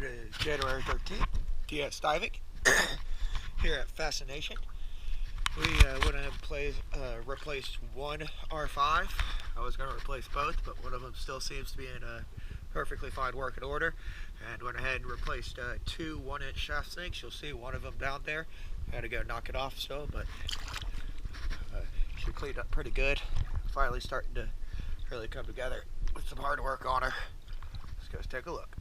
It is January 13th, DS Diving, here at Facination. We went ahead and replaced one R5. I was going to replace both, but one of them still seems to be in a perfectly fine working order. And went ahead and replaced two 1-inch shaft sinks. You'll see one of them down there. I had to go knock it off still, but she cleaned up pretty good. Finally starting to really come together with some hard work on her. Let's go take a look.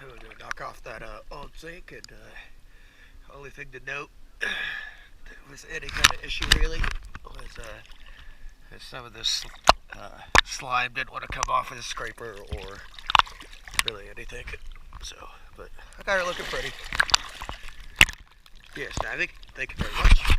We're going to knock off that old sink, and only thing to note that was any kind of issue really was some of this slime didn't want to come off with a scraper or really anything. So, but I got her looking pretty. Yes, diving. Thank you very much.